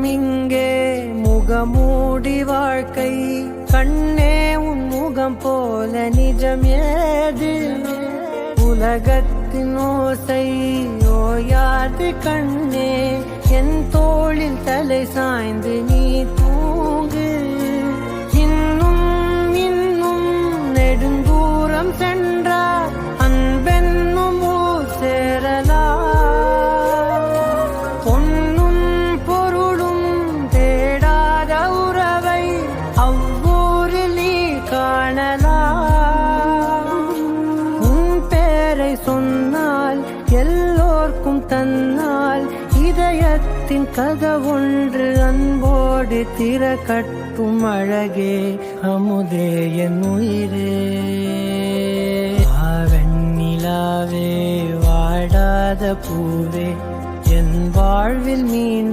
இங்கே முகமூடி வாழ்க்கை கண்ணே உன் முகம் போல நிஜம் ஏது உலகத்தின் ஓசை ஓயாது கண்ணே என் தோளில் தலை சாய்ந்து நீ தூங்கு இன்னும் இன்னும் நெடுந்தூரம் சென்றார் அன்பென்னும் ஊர் சேரலாம் பொன்னும் பொருளும் தேடாத உறவை அவ்வூரில் நீ காணலாம் உன் பேரை சொன்னால் எல்லோர்க்கும் தன்னால் இதயத்தின் கதவொன்று அன்போடு திறக்கட்டும் அழகே அமுதே என் உயிரே வெண்ணிலாவே வாடாத பூவே என் வாழ்வில் மீண்டும்